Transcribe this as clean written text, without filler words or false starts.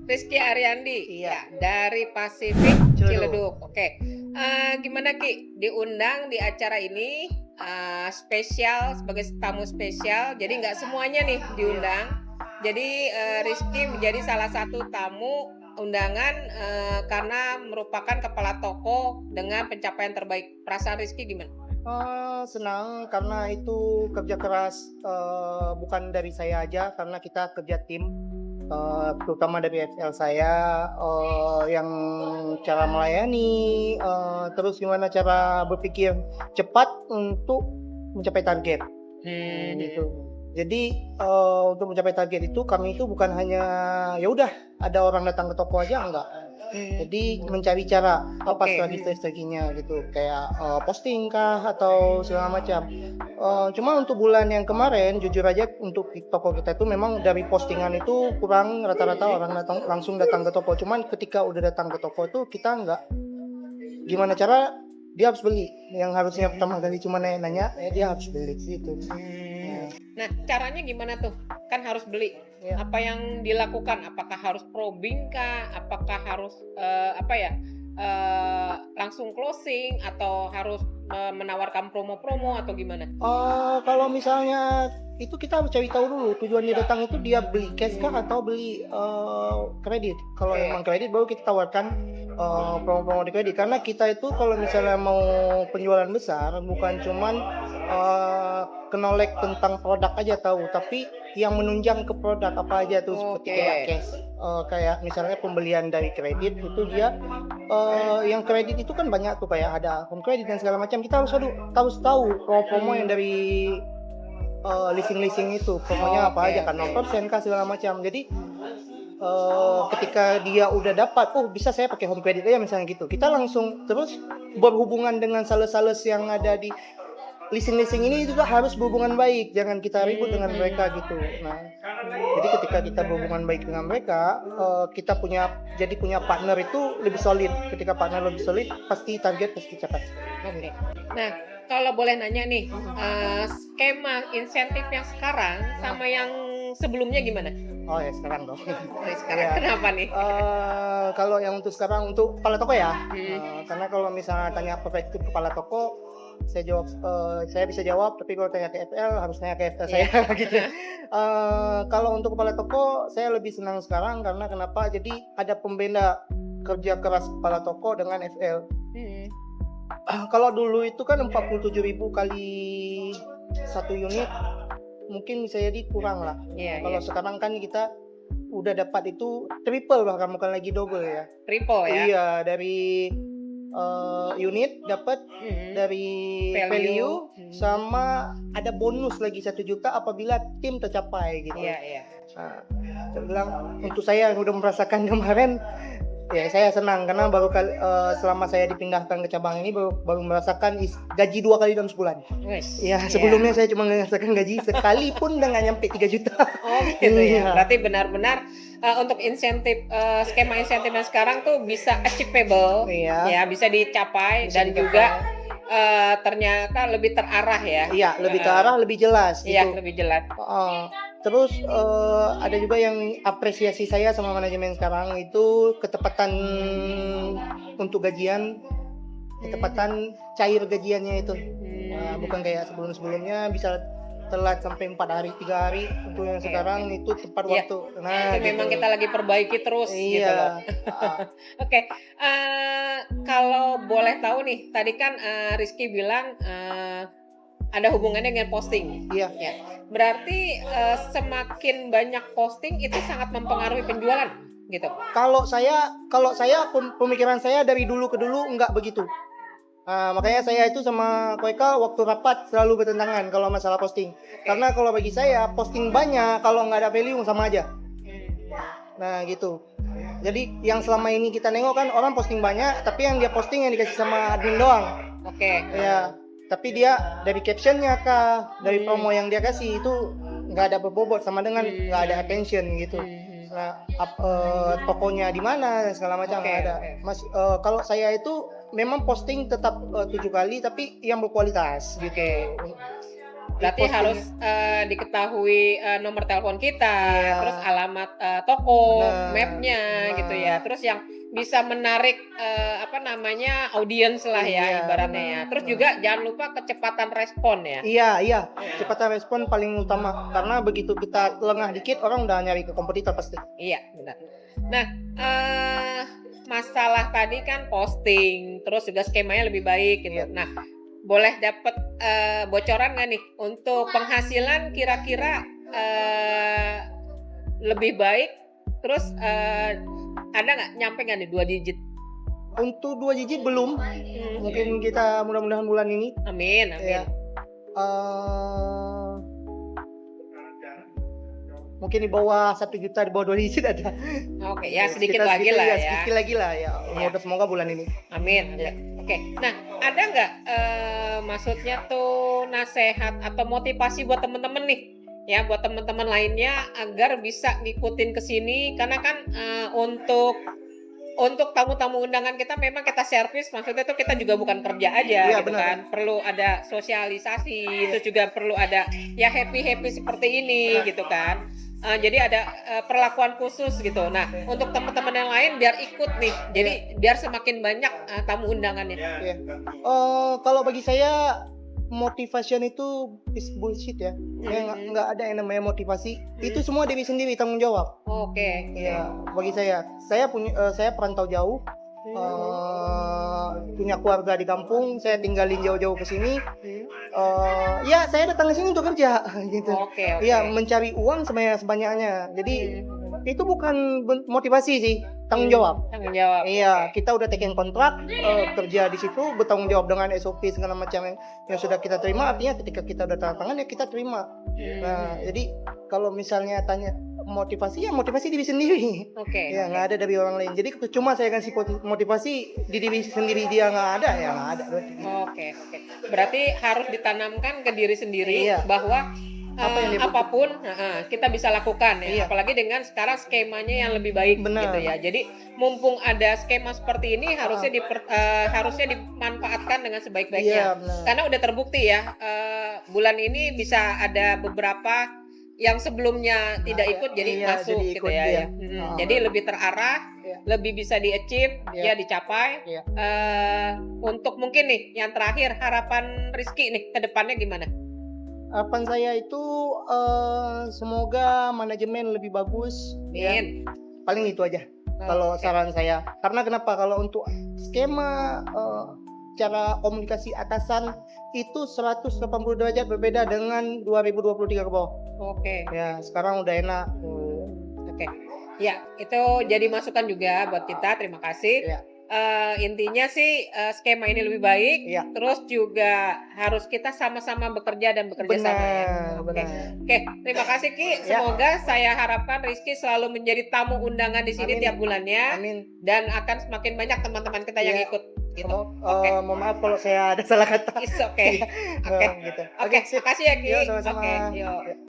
Rizky Ariandi, Iya. ya, dari Pasifik Ciledug. Ciledug. Oke. Gimana Ki? Diundang di acara ini spesial sebagai tamu spesial. Jadi nggak semuanya nih diundang. Jadi Rizky menjadi salah satu tamu undangan karena merupakan kepala toko dengan pencapaian terbaik. Perasaan Rizky gimana? Senang karena itu kerja keras, bukan dari saya aja karena kita kerja tim, terutama dari FL saya, yang cara melayani, terus gimana cara berpikir cepat untuk mencapai target, gitu. Jadi, untuk mencapai target itu kami itu bukan hanya ya udah ada orang datang ke toko aja, enggak. Jadi mencari cara apa Oke. strateginya gitu, kayak posting kah atau segala macam. Cuma untuk bulan yang kemarin jujur aja untuk di toko kita itu memang dari postingan itu kurang, rata-rata orang langsung datang ke toko. Cuman ketika udah datang ke toko itu kita nggak gimana cara dia harus beli. Yang harusnya pertama kali cuma nanya, dia harus beli gitu. Nah, caranya gimana tuh? Kan harus beli. Ya. Apa yang dilakukan? Apakah harus probing kah? Apakah harus langsung closing atau harus menawarkan promo-promo atau gimana? Kalau misalnya itu kita harus cari tahu dulu tujuan dia datang itu dia beli cash kah atau beli kredit. Kalau Oke. emang kredit baru kita tawarkan promo-promo di kredit, karena kita itu kalau misalnya mau penjualan besar bukan cuman knowledge tentang produk aja tahu, tapi yang menunjang ke produk apa aja tuh, seperti Oke. kayak cash, kayak misalnya pembelian dari kredit itu dia yang kredit itu kan banyak tuh, kayak ada home credit dan segala macam. Kita harus tahu promo-promo yang dari leasing itu promonya apa aja kan, 0% kah segala macam. Jadi ketika dia udah dapat, bisa saya pakai home credit aja misalnya gitu, kita langsung terus berhubungan dengan sales-sales yang ada di leasing ini juga harus berhubungan baik, jangan kita ribut dengan mereka gitu. Nah, jadi ketika kita berhubungan baik dengan mereka, kita punya partner itu lebih solid. Ketika partner lebih solid, pasti target pasti capai. Oke. Nah, kalau boleh nanya nih, skema insentif yang sekarang sama yang sebelumnya gimana? Oh ya, sekarang dong. Sekarang Ya. kenapa nih? Kalau yang untuk sekarang untuk kepala toko ya, karena kalau misalnya tanya perspektif kepala toko, saya bisa jawab, tapi kalau tanya ke FL harus tanya ke FL saya gitu. Kalau untuk kepala toko saya lebih senang sekarang karena kenapa? Jadi ada pembeda kerja keras kepala toko dengan FL. Kalau dulu itu kan 47.000 kali satu unit mungkin bisa jadi kurang lah. Iya, Kalau sekarang kan kita udah dapat itu triple, bahkan bukan lagi double ya. triple ya. Iya, dari unit dapat, dari value sama ada bonus lagi 1 juta apabila tim tercapai gitu. Iya. Nah, saya bilang untuk saya yang udah merasakan kemarin, ya saya senang karena baru kali selama saya dipindahkan ke cabang ini baru merasakan gaji 2 kali dalam sebulan. Ya, sebelumnya saya cuma merasakan gaji sekali pun udah nggak nyampe 3 juta. Oh gitu ya. Iya. Berarti benar-benar untuk insentif skema insentif yang sekarang tuh bisa achievable, Iya. ya bisa dicapai Bisa dan dicapai. juga ternyata lebih terarah ya. Iya, lebih ke arah, lebih jelas Iya, gitu. lebih jelas. Terus ada juga yang apresiasi saya sama manajemen sekarang itu ketepatan untuk gajian, ketepatan cair gajiannya itu. Bukan kayak sebelumnya bisa telat sampai 4 hari, 3 hari. Untuk yang sekarang itu tepat Iya. waktu. Itu memang kita lagi perbaiki terus gitu loh. Oke, kalau boleh tahu nih, tadi kan Rizky bilang ada hubungannya dengan posting. Iya. Ya. Berarti semakin banyak posting itu sangat mempengaruhi penjualan gitu. Kalau saya pemikiran saya dari dulu ke dulu enggak begitu. Makanya saya itu sama Koika waktu rapat selalu bertentangan kalau masalah posting. Karena kalau bagi saya posting banyak kalau nggak ada value sama aja. Nah gitu. Jadi yang selama ini kita nengok kan orang posting banyak, tapi yang dia posting yang dikasih sama admin doang. Oke. Ya, tapi dia dari captionnya kah, dari promo yang dia kasih itu nggak ada berbobot, sama dengan nggak ada attention gitu. Nah, tokonya di mana segala macam nggak ada. Mas, kalau saya itu memang posting tetap 7 kali, tapi yang berkualitas gitu. Berarti Di-posting. harus diketahui nomor telepon kita, Iya. terus alamat toko, Benar, mapnya gitu ya. benar. Terus yang bisa menarik audiens lah ya Iya, ibaratnya ya. benar, Terus benar. juga jangan lupa kecepatan respon ya. Iya, iya, Iya. kecepatan respon paling utama karena begitu kita lengah dikit orang udah nyari ke kompetitor pasti. Iya, benar. Nah, masalah tadi kan posting, terus juga skemanya lebih baik gitu. Iya. Nah, boleh dapat bocoran nggak nih untuk penghasilan kira-kira lebih baik? Terus ada nggak nyampe nggak nih 2 digit? Untuk 2 digit belum, mungkin kita mudah-mudahan bulan ini. Amin, amin. Iya. Mungkin di bawah 1 juta, di bawah 2 digit ada. Oke, ya sedikit Sekitar lagi segitu lah ya. Sedikit lagi lah ya. Iya. Semoga bulan ini. Amin. Iya. Oke. Nah, ada nggak maksudnya tuh nasihat atau motivasi buat temen-temen nih? Ya, buat teman-teman lainnya agar bisa ngikutin ke sini karena kan untuk tamu-tamu undangan kita memang kita servis, maksudnya tuh kita juga bukan kerja aja Iya, gitu benar. kan. Perlu ada sosialisasi, itu juga perlu ada ya happy-happy seperti ini gitu kan. Jadi ada perlakuan khusus gitu. Nah, untuk teman-teman yang lain biar ikut nih. Jadi biar semakin banyak tamu undangannya. Iya. Kalau bagi saya motivation itu is bullshit ya. Ya nggak ada yang namanya motivasi. Itu semua diri sendiri tanggung jawab. Oke. Iya, bagi saya perantau jauh, punya keluarga di kampung, saya tinggalin jauh-jauh ke sini. Ya saya datang ke sini untuk kerja gitu. Oke. Iya, mencari uang sebanyak-banyaknya. Jadi itu bukan motivasi sih, tanggung jawab. Tanggung jawab. Iya, kita udah taken kontrak, kerja di situ, bertanggung jawab dengan SOP segala macam yang sudah kita terima. Artinya ketika kita udah tanda tangan ya kita terima. Nah, jadi kalau misalnya tanya motivasi, ya motivasi diri sendiri. Oke. Ya nggak ada dari orang lain. Jadi cuma saya kasih motivasi di diri sendiri, dia nggak ada, ya nggak ada. Oke. Berarti harus ditanamkan ke diri sendiri Iya. bahwa Apa yang dibutuhkan. apapun kita bisa lakukan ya. Iya. Apalagi dengan sekarang skemanya yang lebih baik Benar. gitu ya. Jadi mumpung ada skema seperti ini harusnya dimanfaatkan dengan sebaik-baiknya. Iya, benar. Karena udah terbukti ya, bulan ini bisa ada beberapa yang sebelumnya tidak ikut jadi Iya, masuk jadi gitu ikut, ya. iya. Jadi lebih terarah, Iya. lebih bisa di-achieve, Iya. ya dicapai. Iya. Untuk mungkin nih yang terakhir harapan Rizky nih ke depannya gimana? Harapan saya itu semoga manajemen lebih bagus. Ya. Min. Paling itu aja. Kalau Oke. saran saya, karena kenapa? Kalau untuk skema cara komunikasi atasan itu 180 derajat berbeda dengan 2023 ke bawah. Oke. Ya, sekarang udah enak. Oke. Ya, itu jadi masukan juga buat kita. Terima kasih. Ya. Intinya sih skema ini lebih baik. Iya. Terus juga harus kita sama-sama bekerja dan bekerja sama ya. Oke. Benar. Oke, terima kasih Ki. Ya. Semoga saya harapkan Rizky selalu menjadi tamu undangan di sini Amin. tiap bulannya Amin. dan akan semakin banyak teman-teman kita yang Ya. ikut gitu. Mohon maaf kalau saya ada salah kata. It's okay. Oke. Gitu. Oke, sip. makasih ya Ki. Yo, sama-sama. Oke, yuk.